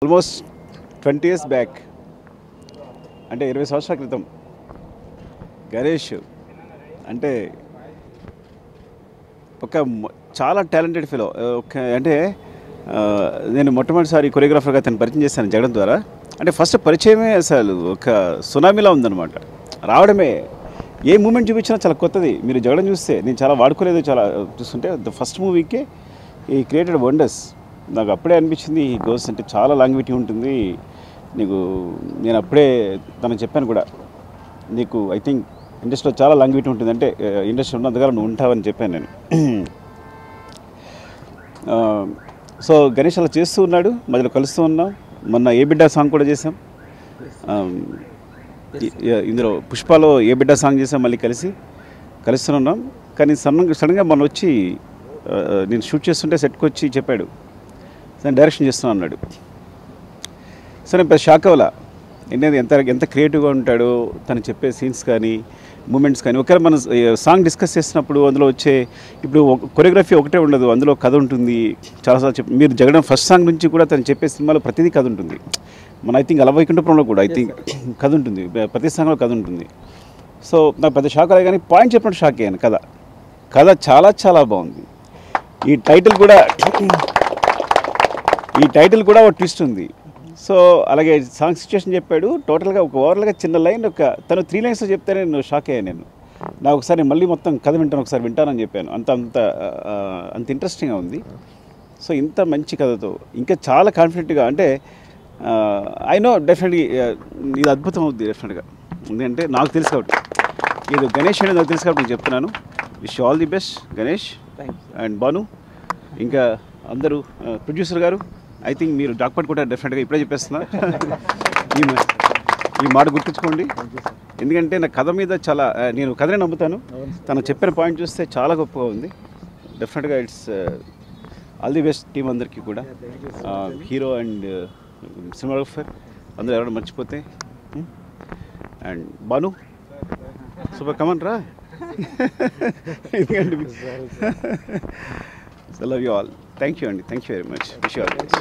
Almost 20 years back, అంటే 20 సంవత్సరాల క్రితం గణేష్ అంటే చాలా టాలెంటెడ్ ఫెలో. అంటే నేను మొట్టమొదటిసారి కొరియోగ్రాఫర్గా తను పరిచయం చేశాను జగడం ద్వారా. అంటే ఫస్ట్ పరిచయమే అసలు ఒక సునామీలా ఉందన్నమాట. రావడమే ఏ మూమెంట్ చూపించినా చాలా కొత్తది. మీరు జగడం చూస్తే నేను చాలా వాడుకోలేదు, చాలా చూస్తుంటే ద ఫస్ట్ మూవీకే ఈ క్రియేటెడ్ వండర్స్. నాకు అప్పుడే అనిపించింది ఈ గోస్ట్ అంటే చాలా లాంగ్విటీ ఉంటుంది నీకు. నేను అప్పుడే తనకు చెప్పాను కూడా, నీకు ఐ థింక్ ఇండస్ట్రీలో చాలా లాంగ్విటీ ఉంటుంది, అంటే ఇండస్ట్రీ ఉన్నంతగా నువ్వు ఉంటావని చెప్పాను నేను. సో గణేష్ అలా చేస్తూ ఉన్నాడు, మధ్యలో కలుస్తూ ఉన్నాం. మొన్న ఏ బిడ్డ సాంగ్ కూడా చేసాం, ఇందులో పుష్పలో ఏ బిడ్డ సాంగ్ చేసాం, మళ్ళీ కలుస్తున్నాం. కానీ సడన్గా మొన్న వచ్చి నేను షూట్ చేస్తుంటే సెట్కి వచ్చి చెప్పాడు, నేను డైరెక్షన్ చేస్తున్నాను అన్నాడు. సరే నేను షాక్ అవ్వాలా, ఎంత క్రియేటివ్గా ఉంటాడో తను చెప్పే సీన్స్ కానీ మూమెంట్స్ కానీ. ఒకవేళ మనం సాంగ్ డిస్కస్ చేసినప్పుడు అందులో వచ్చే ఇప్పుడు కొరియోగ్రఫీ ఒకటే ఉండదు, అందులో కథ ఉంటుంది. చాలాసార్లు మీరు జగడం ఫస్ట్ సాంగ్ నుంచి కూడా తను చెప్పే సినిమాలో ప్రతిదీ కథ ఉంటుంది. మన ఐ థింక్ అలవైకుంఠపురంలో కూడా ఐ థింక్ కథ ఉంటుంది, ప్రతి సాంగ్లో కథ ఉంటుంది. సో నాకు పెద్ద షాక్ అయ్యా, కానీ పాయింట్ చెప్పినట్టు షాక్ అయ్యాను. కథ చాలా చాలా బాగుంది. ఈ టైటిల్ కూడా ఒక ట్విస్ట్ ఉంది. సో అలాగే సాంగ్ సిచ్యువేషన్ చెప్పాడు. టోటల్గా ఓవరాల్గా చిన్న లైన్ తను 3 lines చెప్తేనే నేను షాక్ అయ్యాను. నాకు ఒకసారి మళ్ళీ మొత్తం కథ వింటానని చెప్పాను. అంత ఇంట్రెస్టింగ్గా ఉంది. సో ఇంత మంచి కథతో ఇంకా చాలా కాన్ఫిడెంట్గా, అంటే ఐ నో డెఫినెట్లీ ఇది అద్భుతం అవుద్ది డెఫినెట్గా. ఎందుకంటే నాకు తెలుసు కాబట్టి, ఇది గణేష్ అనేది నాకు తెలుసు కాబట్టి నేను చెప్తున్నాను. Wish all the best Ganesh and Bhanu, ఇంకా అందరూ. ప్రొడ్యూసర్ గారు, ఐ థింక్ మీరు డాక్పట్ కూడా డెఫినెట్గా ఇప్పుడే చెప్పేస్తున్నా. ఈ మాట గుర్తుంచుకోండి, ఎందుకంటే నా కథ మీద చాలా నేను కథనే నమ్ముతాను. తను చెప్పిన పాయింట్ చూస్తే చాలా గొప్పగా ఉంది. డెఫినెట్గా it's all the best team అందరికీ కూడా. హీరో అండ్ సినిమాగ్రాఫర్ అందరూ ఎవరైనా మర్చిపోతే. అండ్ బాను సూపర్, కమన్ రా. ఎందుకంటే I love you all. Thank you, Andy. Thank you very much. Wish you all the best.